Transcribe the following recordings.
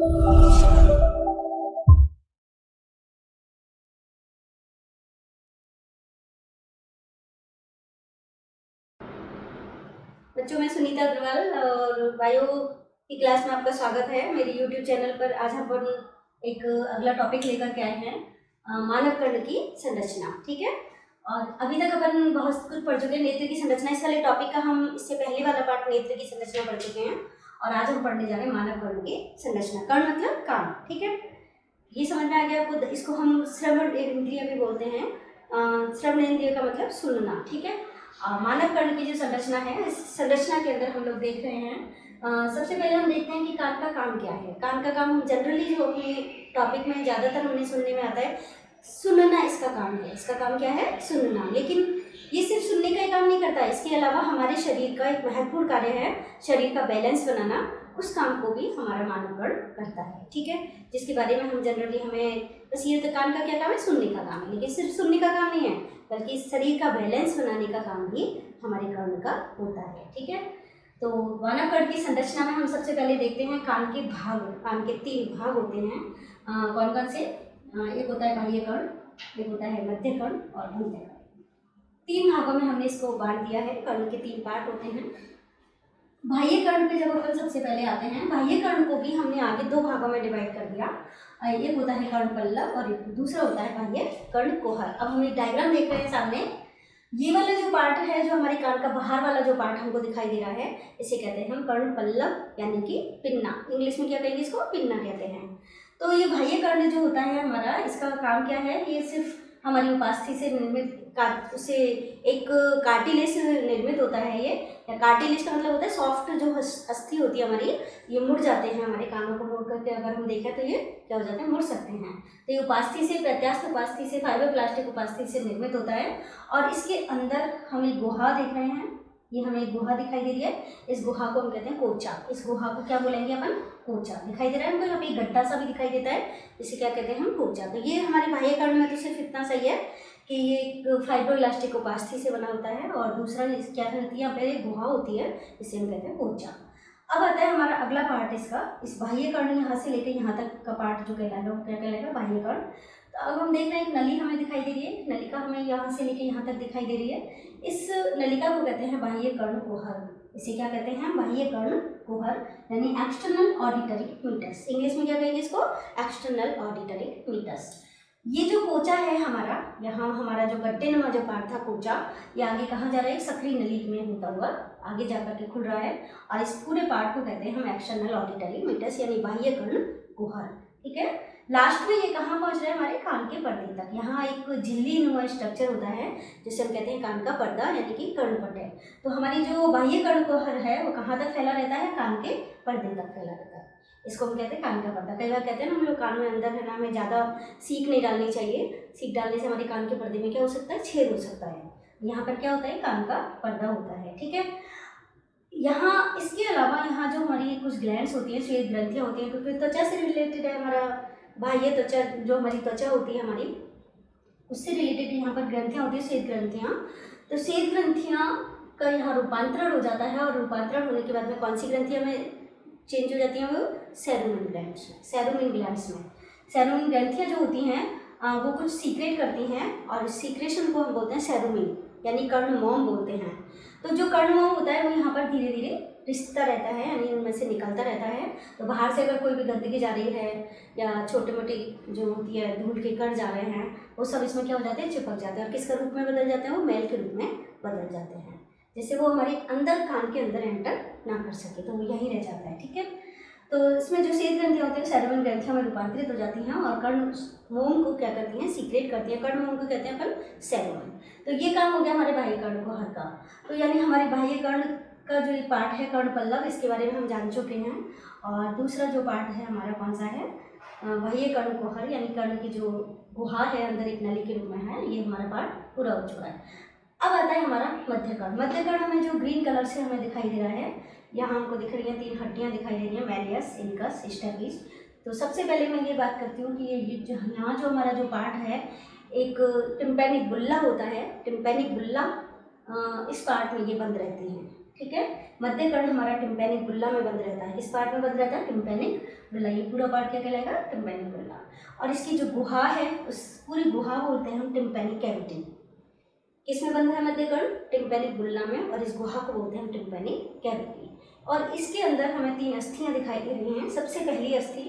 बच्चों, मैं सुनीता अग्रवाल और बायो की क्लास में आपका स्वागत है। मेरे यूट्यूब चैनल पर आज हम एक अगला टॉपिक लेकर के आए हैं, मानव कर्ण की संरचना। ठीक है, और अभी तक अपन बहुत कुछ पढ़ चुके हैं नेत्र की संरचना। इस वाले टॉपिक का हम इससे पहले वाला पार्ट नेत्र की संरचना पढ़ चुके हैं और आज हम पढ़ने जा रहे हैं मानव कर्ण की संरचना। कर्ण मतलब कान। ठीक है, ये समझ में आ गया आपको। इसको हम श्रवण इंद्रिय भी बोलते हैं। श्रवण इंद्रिय का मतलब सुनना। ठीक है, मानव कर्ण की जो संरचना है, इस संरचना के अंदर हम लोग देख रहे हैं। सबसे पहले हम देखते हैं कि कान का काम क्या है। कान का काम जनरली जो अपने टॉपिक में ज़्यादातर हमें सुनने में आता है, सुनना इसका काम है। इसका काम क्या है? सुनना। लेकिन ये सिर्फ सुनने का ही काम नहीं करता, इसके अलावा हमारे शरीर का एक महत्वपूर्ण कार्य है शरीर का बैलेंस बनाना। उस काम को भी हमारा मानव कर्ण करता है। ठीक है, जिसके बारे में हम जनरली हमें बस ये तो कान का क्या काम है? सुनने का काम है। लेकिन सिर्फ सुनने का काम नहीं है, बल्कि शरीर का बैलेंस बनाने का काम भी हमारे कर्ण का होता है। ठीक है, तो मानव कर्ण की संरचना में हम सबसे पहले देखते हैं कान के भाग। कान के 3 भाग होते हैं। कौन कौन से? एक होता है बाह्य कर्ण, एक होता है मध्य कर्ण और अंत्य कर्ण। 3 भागों में हमने इसको बांट दिया है। कर्ण के 3 पार्ट होते हैं। बाह्य कर्ण पे जब अपन सबसे पहले आते हैं, बाह्य कर्ण को भी हमने आगे 2 भागों में डिवाइड कर दिया। एक होता है कर्ण पल्लव और एक दूसरा होता है बाह्य कर्ण कोहर। अब हम एक डायग्राम देख रहे हैं सामने। ये वाला जो पार्ट है, जो हमारे कान का बाहर वाला जो पार्ट हमको दिखाई दे रहा है, इसे कहते हैं हम कर्ण पल्लव यानी कि पिन्ना। इंग्लिश में क्या कहेंगे इसको? पिन्ना कहते हैं। तो ये बाह्य कर्ण जो होता है हमारा, इसका काम क्या है? ये सिर्फ हमारी उपास्थि से निर्मित उसे एक कार्टिलेज से निर्मित होता है। ये या कार्टिलेज का मतलब होता है सॉफ्ट जो अस्थि होती है हमारी, ये मुड़ जाते हैं। हमारे कानों को मुड़ करके अगर हम देखें तो ये क्या हो जाते हैं? मुड़ सकते हैं। तो ये उपास्थि से, प्रत्यास्थ उपास्थि से, फाइब्रोप्लास्टिक उपास्थि से निर्मित होता है। और इसके अंदर हम एक गुहा देख रहे हैं। ये हमें एक गुहा दिखाई दे रही है। इस गुहा को हम कहते हैं कोचा। इस गुहा को क्या बोलेंगे अपन? कोचा। दिखाई दे रहा है हमको यहाँ पे एक गड्ढा सा भी दिखाई देता है, इसे क्या कहते हैं हम? कोचा। तो ये हमारे बाह्य कर्ण में तो सिर्फ इतना सही है कि ये एक फाइब्रोइलास्टिक उपास्थि से बना होता है और दूसरा क्या रहती है? यहाँ पे एक गुहा होती है, इसे हम कहते हैं कोचा। अब आता है हमारा अगला पार्ट इसका। इस बाह्य कर्ण यहाँ से लेकर यहाँ तक का पार्ट जो कहलाएगा वो क्या कहलाएगा? बाह्य कर्ण। तो अब हम देख रहे हैं एक नली हमें दिखाई दे रही है। नलिका हमें यहाँ से लेकर यहाँ तक दिखाई दे रही है। इस नलिका को कहते हैं बाह्य कर्ण कोहर। इसे क्या कहते हैं? बाह्य कर्ण कोहर यानी एक्सटर्नल ऑडिटरी मीटर्स। इंग्लिश में क्या कहेंगे इसको? External auditory meatus. ये जो कोचा है हमारा, यहाँ हमारा जो गड्ढे नुमा जो पार्ट था कोचा, ये आगे कहाँ जा रहा है? सक्रिय नली में होता हुआ आगे जाकर के खुल रहा है। और इस पूरे पार्ट को कहते हैं हम एक्सटर्नल ऑडिटरी मीटर्स यानी बाह्य कर्ण कोहर। ठीक है, लास्ट में ये कहाँ पहुँच रहा है? हमारे कान के पर्दे तक। यहाँ एक झिल्ली नुमा स्ट्रक्चर होता है जिसे हम कहते हैं कान का पर्दा यानी कि कर्णपट है। तो हमारी जो बाह्य कर्ण कोहर है वो कहाँ तक फैला रहता है? कान के पर्दे तक फैला रहता है। इसको हम कहते हैं कान का पर्दा। कई बार कहते हैं ना हम लोग, कान में अंदर है ना, हमें ज़्यादा सीख नहीं डालनी चाहिए। सीख डालने से हमारे कान के पर्दे में क्या हो सकता है? छेद हो सकता है। यहाँ पर क्या होता है? कान का पर्दा होता है। ठीक है, यहाँ इसके अलावा यहाँ जो हमारी कुछ ग्लैंड्स होती हैं, श्वेत ग्रंथियाँ होती हैं, क्योंकि त्वचा से रिलेटेड है हमारा बाह्य त्वचा। जो हमारी त्वचा होती है हमारी, उससे रिलेटेड यहाँ पर ग्रंथियाँ होती है, श्वेत ग्रंथियाँ। तो श्वेत ग्रंथियाँ का यहाँ रूपांतरण हो जाता है और रूपांतरण होने के बाद में कौन सी ग्रंथियाँ में चेंज हो जाती हैं? वो सेरोमिन ग्लैंड्स में। सेरोमिन ग्लैंड्स में सेरोमिन ग्रंथियाँ जो होती हैं वो कुछ सीक्रेट करती हैं और इस सीक्रेशन को हम बोलते हैं सेरोमिन यानी कर्णमोम बोलते हैं। तो जो कर्णमोम होता है वो यहाँ पर धीरे धीरे रिश्ता रहता है, यानी उनमें से निकलता रहता है। तो बाहर से अगर कोई भी गंदगी जा रही है या छोटे मोटे जो होती है धूल के कण जा रहे हैं, वो सब इसमें क्या हो जाते हैं? चिपक जाते हैं। और किसका रूप में बदल जाते हैं? वो मैल के रूप में बदल जाते हैं, जिससे वो हमारे अंदर कान के अंदर एंटर ना कर सके, तो वो यहीं रह जाता है। ठीक है, तो इसमें जो श्वेत ग्रंथियाँ होती हैं सेरोमिन ग्रंथियों में रूपांतरित हो जाती हैं और कर्णमोम को क्या करती हैं? सीक्रेट करती हैं। कर्णमोम को कहते हैं अपन सेरोमिन। तो ये काम हो गया हमारे बाह्य कर्ण कोहर का। तो यानी हमारे बाह्य कर्ण का जो एक पार्ट है कर्ण पल्लव, इसके बारे में हम जान चुके हैं। और दूसरा जो पार्ट है हमारा कौन सा है? बाह्य कर्ण कोहर यानी कर्ण की जो गुहा है अंदर एक नली के रूप में है, ये हमारा पार्ट पूरा हो चुका है। अब आता है हमारा मध्य कर्ण। मध्य कर्ण हमें जो ग्रीन कलर से हमें दिखाई दे रहा है, यहाँ हमको दिख रही हैं 3 हड्डियाँ दिखाई दे रही हैं, मैलियस, इनकस, स्टेपिस। तो सबसे पहले मैं ये बात करती हूँ कि ये यहाँ जो हमारा जो पार्ट है, एक टिम्पैनिक बुल्ला होता है। टिम्पैनिक बुल्ला, इस पार्ट में ये बंद रहती हैं। ठीक है। मध्य कर्ण हमारा टिम्पैनिक बुल्ला में बंद रहता है। किस पार्ट में बंद रहता है? टिम्पैनिक बुल्ला। ये पूरा पार्ट क्या कहलाएगा? टिम्पैनिक बुल्ला। और इसकी जो गुहा है उस पूरी गुहा बोलते हैं हम टिम्पैनिक कैविटी। किसमें बंद है मध्य कर्ण? टिम्पैनिक बुल्ला में। और इस गुहा को बोलते हैं टिम्पैनिक कैविटी। और इसके अंदर हमें 3 अस्थियां दिखाई दे रही हैं। सबसे पहली अस्थि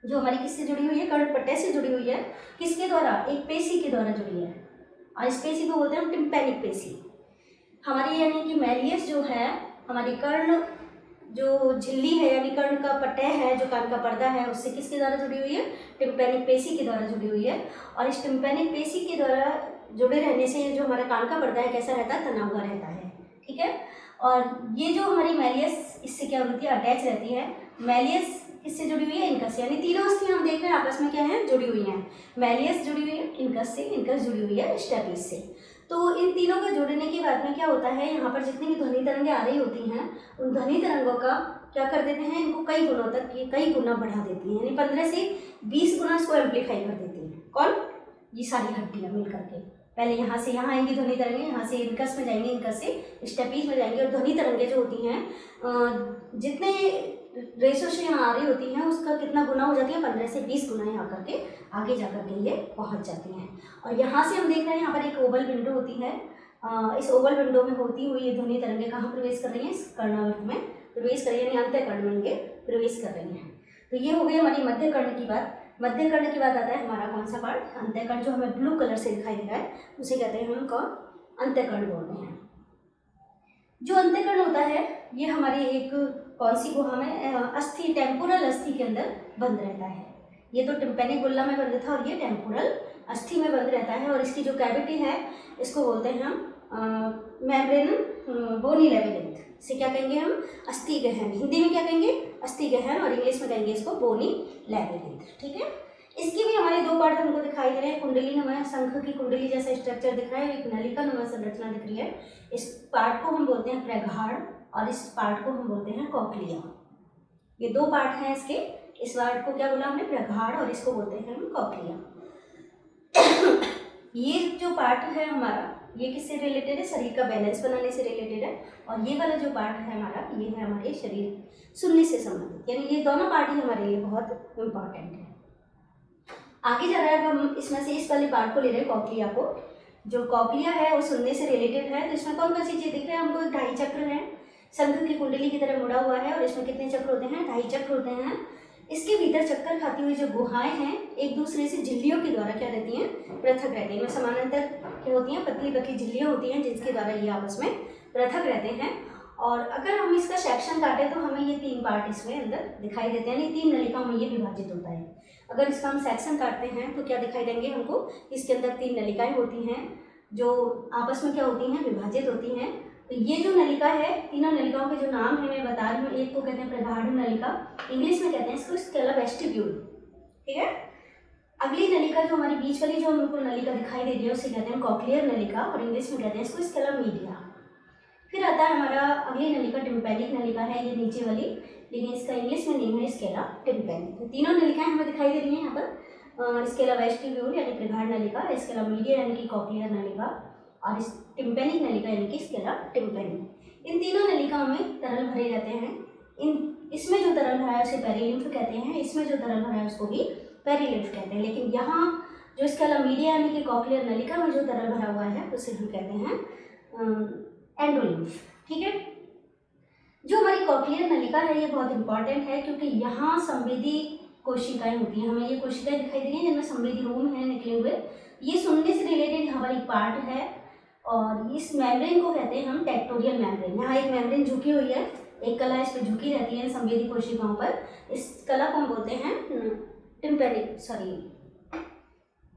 जो हमारी किससे जुड़ी हुई है? कर्णपट्टे से जुड़ी हुई है। किसके द्वारा? एक पेशी के द्वारा जुड़ी है। और इस पेशी को बोलते हैं हम टिम्पैनिक पेशी। हमारी यानी कि मैलियस जो है, हमारी कर्ण जो झिल्ली है यानी कर्ण का पट्टे है, जो कान का पर्दा है, उससे किसके द्वारा जुड़ी हुई है? टिम्पैनिक पेशी के द्वारा जुड़ी हुई है। और इस टिम्पैनिक पेशी के द्वारा जुड़े रहने से जो हमारा कान का पर्दा है कैसा रहता है? तना हुआ रहता है। ठीक है। और ये जो हमारी मैलियस इससे क्या होती है? अटैच रहती है। मैलियस किससे जुड़ी हुई है? इनकस से। यानी तीनों अस्थियां हम देख रहे हैं आपस में क्या है? जुड़ी हुई हैं। मैलियस जुड़ी हुई है इनकस से, इनकस जुड़ी हुई है स्टेपिस से। तो इन तीनों के जुड़ने के बाद में क्या होता है? यहाँ पर जितनी भी ध्वनि तरंगें आ रही होती हैं उन ध्वनि तरंगों का क्या कर देते हैं? इनको कई गुणों तक, ये कई गुना बढ़ा देती हैं। यानी 15 से 20 गुना इसको एम्पलीफाई कर देती हैं। कौन? ये सारी हड्डियाँ मिल करके। पहले यहाँ से यहाँ आएंगी ध्वनि तरंगें, यहाँ से इनकस में जाएंगे, इनकस से स्टेपीज में जाएंगे। और ध्वनि तरंगें जो होती हैं जितने रेशो से यहाँ आ रही होती हैं उसका कितना गुना हो जाती है? 15 से 20 गुना यहाँ करके आगे जा करके ये पहुँच जाती हैं। और यहाँ से हम देख रहे हैं यहाँ पर एक ओवल विंडो होती है। इस ओवल विंडो में होती हुई ये ध्वनि तरंगें कहाँ प्रवेश कर रही हैं? इस कर्णावर्त में प्रवेश कर रही है, यानी अंत्य कर्ण में ये प्रवेश कर रही हैं। तो ये हो गई हमारी मध्य कर्ण की बात। मध्य कर्ण के बाद आता है हमारा कौन सा पार्ट? अंत्य कर्ण, जो हमें ब्लू कलर से दिखाई दे रहा है उसे कहते हैं हम कौन? अंत्य कर्ण बोलते हैं। जो अंत्य कर्ण होता है ये हमारी एक कौन सी गुहा में? अस्थि, टेम्पोरल अस्थि के अंदर बंद रहता है। ये तो टिम्पैनिक बुल्ला में बंद था और ये टेम्पोरल अस्थि में बंद रहता है। और इसकी जो कैविटी है इसको बोलते हैं हम मेम्ब्रेन बोनी लेबिरिंथ। इसे क्या कहेंगे हम? अस्थि गहन। हिंदी में क्या कहेंगे? अस्थि गहन। और इंग्लिश में कहेंगे इसको बोनी लेबिरिंथ। ठीक है। इसकी भी हमारे 2 पार्ट हमको दिखाई दे रहे हैं। कुंडली नुमा, शंख की कुंडली जैसा स्ट्रक्चर दिख रहा है, एक नलिका नुमा संरचना दिख रही है। इस पार्ट को हम बोलते हैं प्रगाढ़ और इस पार्ट को हम बोलते हैं कॉक्लिया। ये 2 पार्ट हैं इसके। इस पार्ट को क्या बोला हमने? प्रगाढ़। और इसको बोलते हैं हम कॉक्लिया। ये जो पार्ट है हमारा ये किससे रिलेटेड है? शरीर का बैलेंस बनाने से रिलेटेड है। और ये वाला जो पार्ट है हमारा ये है हमारे शरीर सुनने से संबंधित। यानी ये दोनों पार्ट ही हमारे लिए बहुत इम्पॉर्टेंट है। आगे जा रहा है अब हम इसमें से इस वाले पार्ट को ले रहे हैं, कॉक्लिया को। जो कॉक्लिया है वो सुनने से रिलेटेड है। तो इसमें कौन कौन सी चीज़ दिख रहे हैं हमको? 2.5 चक्र हैं, शंख की कुंडली की तरह मुड़ा हुआ है। और इसमें कितने चक्र होते हैं? 2.5 चक्र होते हैं। इसके भीतर चक्कर खाती हुई जो गुहाएं हैं एक दूसरे से झिल्लियों के द्वारा क्या रहती हैं? पृथक रहती हैं। इनमें समानांतर क्या होती हैं? पतली पतली झिल्लियाँ होती हैं जिसके द्वारा ये आपस में पृथक रहते हैं। और अगर हम इसका सेक्शन काटें तो हमें ये 3 पार्ट इसमें अंदर दिखाई देते हैं। यानी 3 नलिकाओं में ये विभाजित होता है। अगर इसका हम सेक्शन काटते हैं तो क्या दिखाई देंगे हमको? इसके अंदर 3 नलिकाएं होती हैं जो आपस में क्या होती हैं? विभाजित होती हैं। तो ये जो नलिका है, तीनों नलिकाओं के जो नाम है मैं बता रही हूँ। एक को कहते हैं प्रगाढ़ नलिका, इंग्लिश में कहते हैं इसको स्केला वेस्टिब्यूल। ठीक है। अगली नलिका जो हमारी बीच वाली जो हमको नलिका दिखाई दे रही है उसे कहते हैं कॉक्लियर नलिका और इंग्लिश में कहते हैं इसको स्केला मीडिया। फिर आता है हमारा अगली नलिका टिम्पैनिक नलिका है, ये नीचे वाली, लेकिन इसका इंग्लिश में नेम है स्केला टिम्पैनिक। तो तीनों नलिकाएं हमें दिखाई दे रही हैं यहाँ पर। स्केला वेस्टिब्यूल यानी प्रगाढ़ नलिका, स्केला मीडिया यानी कि कॉक्लियर नलिका और इस टिम्पैनिक नलिका यानी कि स्केला टिम्पैनिक। इन तीनों नलिकाओं में तरल भरे रहते हैं। इसमें जो तरल भरा है उसे पेरिलिम्फ कहते हैं, इसमें जो तरल भरा है उसको भी पेरिलिम्फ कहते हैं। लेकिन यहाँ जो स्केला मीडिया यानी कि कॉक्लियर नलिका में जो तरल भरा हुआ है उसे हम कहते हैं एंडोलिम्फ। ठीक है। जो हमारी कॉक्लियर नलिका है ये बहुत इंपॉर्टेंट है क्योंकि यहाँ संवेदी कोशिकाएं होती हैं। हमें ये कोशिकाएं दिखाई दे रही हैं जिनमें संवेदी रोम है निकले हुए। ये सुनने से रिलेटेड यहाँ पर एक पार्ट है और इस मेम्ब्रेन को कहते हैं हम टेक्टोरियल मेम्ब्रेन। यहाँ एक मेम्ब्रेन झुकी हुई है, एक कला इस पर झुकी रहती है संवेदी कोशिकाओं पर। इस कला को हम बोलते हैं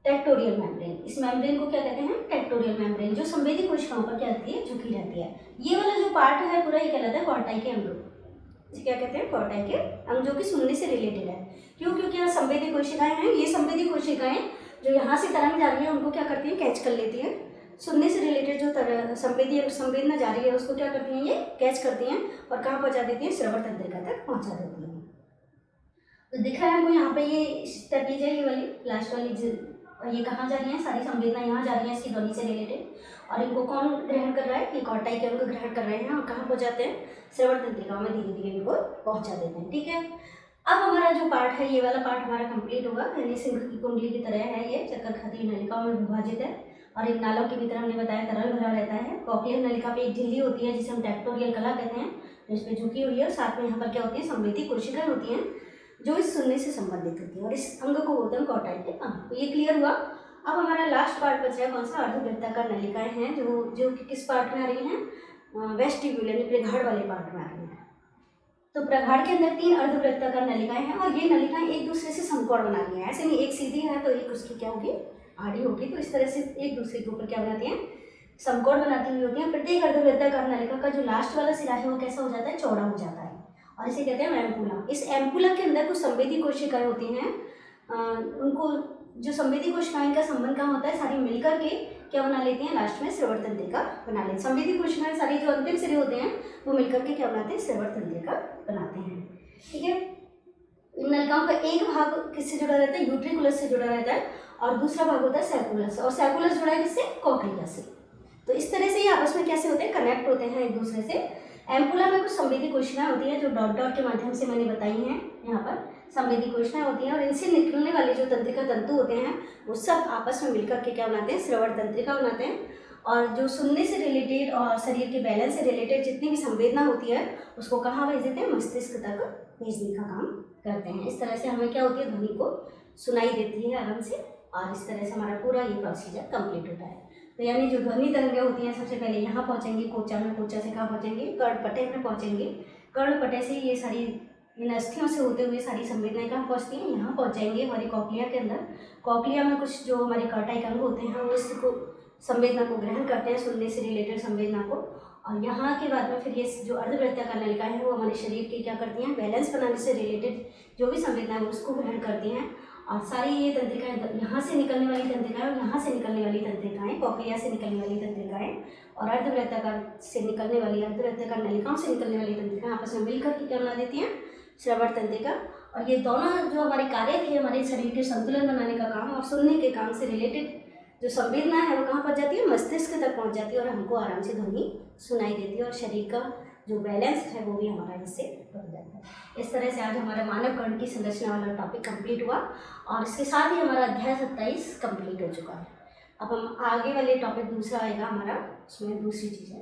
टेक्टोरियल मेम्ब्रेन। इस मेम्ब्रेन को क्या कहते हैं? टेक्टोरियल मेम्ब्रेन, जो संवेदी कोशिकाओं पर क्या रहती है? झुकी रहती है। ये वाला जो पार्ट है पूरा ये कहलाता है कॉर्टाई के अंग। इसे क्या कहते हैं? कॉर्टाई के अंग, जो कि सुनने से रिलेटेड है। क्यों? क्योंकि यहाँ संवेदी कोशिकाएं हैं। ये संवेदी कोशिकाएं जो यहाँ से तरंग जा रही है उनको क्या करती हैं? कैच कर लेती हैं। सुनने से रिलेटेड जो संवेदना जा रही है उसको क्या करती हैं? ये कैच करती हैं और कहाँ पहुँचा देती हैं? श्रवण तंत्रिका तक पहुँचा देती हैं। तो दिख रहा है हमको यहाँ पे ये स्टेपीज है, ये वाली लास्ट वाली, ये कहाँ जा रही है? सारी संवेदना यहाँ जा रही है इसकी ध्वनि से रिलेटेड। और इनको कौन ग्रहण कर रहा है? ये कॉर्टाई के अंग ग्रहण कर रहे हैं और कहाँ पहुँच जाते हैं? श्रवण तंत्रिका में धीरे धीरे इनको पहुँचा देते हैं। ठीक है, अब हमारा जो पार्ट है, ये वाला पार्ट हमारा कंप्लीट होगा। यानी सिंह की कुंडली की तरह है, ये चक्कर खाती नलिकाओं में विभाजित है और इन नालों के भीतर हमने बताया तरल भरा रहता है। कॉक्लियर नलिका पे एक झिल्ली होती है जिसे हम टेक्टोरियल कला कहते हैं, जो इस पर झुकी हुई है, और साथ में यहाँ पर क्या होती है? संवेदी कोशिकाएं होती हैं जो इस सुनने से संबंधित होती है और इस अंग को बोलते हैं कॉर्टाई के अंग। तो ये क्लियर हुआ। अब हमारा लास्ट पार्ट बच रहा है कौन सा? अर्धवृत्ताकार नलिकाएं हैं, जो कि किस पार्ट में आ रही हैं? वेस्टिब्यूल यानी प्रगाढ़ वाले पार्ट में आ रही हैं। तो प्रगाढ़ के अंदर 3 अर्धवृत्ताकार नलिकाएं हैं और ये नलिकाएं एक दूसरे से समकोण बना रही हैं। ऐसे नहीं एक सीधी है तो एक उसकी क्या होगी? आड़ी होगी। तो इस तरह से एक दूसरे के ऊपर क्या बनाती हैं? समकोण बनाती हुई होती हैं। प्रत्येक अर्धवृत्ताकार नलिका का जो लास्ट वाला सिरा है वो कैसा हो जाता है? चौड़ा हो जाता है और इसे कहते हैं एम्पुला। इस एम्पुला के अंदर कुछ संवेदी कोशिकाएं होती हैं। उनको जो संवेदी कोशिकाएं का संबंध कहाँ होता है? सारी मिलकर के क्या बना लेती हैं? लास्ट में श्रवण तंत्रिका बना लेती हैं। संवेदी कोशिकाएं सारी जो अंतिम सिरे होते हैं वो मिलकर के क्या बनाते हैं? श्रवण तंत्रिका बनाते हैं। ठीक है, इन नलिकाओं का एक भाग किससे जुड़ा रहता है? यूट्रिकुलस से जुड़ा रहता है और दूसरा भाग होता है सैकुलस, और सैकुलस जुड़ा है किससे? कॉक्लिया से। तो इस तरह से ये आपस में कैसे होते हैं? कनेक्ट होते हैं एक दूसरे से। एम्पुला में कुछ संवेदी कोशिकाएं होती हैं जो डॉट डॉट के माध्यम से मैंने बताई हैं। यहाँ पर संवेदी कोशिकाएं होती हैं और इनसे निकलने वाले जो तंत्रिका तंतु होते हैं वो सब आपस में मिलकर के क्या बनाते हैं? श्रवण तंत्रिका बनाते हैं। और जो सुनने से रिलेटेड और शरीर के बैलेंस से रिलेटेड जितनी भी संवेदना होती है उसको कहाँ भेज देते हैं? मस्तिष्क तक भेजने का काम करते हैं। इस तरह से हमें क्या होती है? ध्वनि को सुनाई देती है आराम से और इस तरह से हमारा पूरा ये प्रोसीजर कंप्लीट होता है। तो यानी जो ध्वनि तरंगें होती हैं सबसे पहले यहाँ पहुँचेंगी कोचा में, कोचा से कहाँ पहुँचेंगे? कर्णपटे में पहुँचेंगे। कर्णपटे से ये सारी इन अस्थियों से होते हुए सारी संवेदनाएं कहाँ पहुँचती हैं? यहाँ पहुँच जाएंगे हमारी कॉक्लिया के अंदर। कॉक्लिया में कुछ जो हमारे कॉर्टाई अंग होते हैं वो इसको संवेदना को ग्रहण करते हैं, सुनने से रिलेटेड संवेदना को। और यहाँ के बाद में फिर ये जो अर्धवृत्ताकार नलिकाएं हैं वो हमारे शरीर के क्या करती हैं? बैलेंस बनाने से रिलेटेड जो भी संवेदना है उसको ग्रहण करती हैं। और सारी ये तंत्रिकाएं, यहाँ से निकलने वाली तंत्रिकाएं और यहाँ से निकलने वाली तंत्रिकाएं, कॉक्लिया से निकलने वाली तंत्रिकाएं और अर्धवृत्ताकार से निकलने वाली, अर्धवृत्ताकार नलिकाओं से निकलने वाली तंत्रिकाएं आपस में मिलकर के क्या बना देती हैं? श्रवण तंत्रिका। और ये दोनों जो हमारे कार्य थे हमारे शरीर के संतुलन बनाने का काम और सुनने के काम से रिलेटेड जो संवेदना है वो कहाँ पहुँच जाती है? मस्तिष्क तक पहुँच जाती है और हमको आराम से ध्वनि सुनाई देती है और शरीर का जो बैलेंस है वो भी हमारा इससे बढ़ जाता है। इस तरह से आज हमारा मानव कर्ण की संरचना वाला टॉपिक कंप्लीट हुआ और इसके साथ ही हमारा अध्याय 27 कंप्लीट हो चुका है। अब हम आगे वाले टॉपिक दूसरा आएगा हमारा, उसमें दूसरी चीज़ें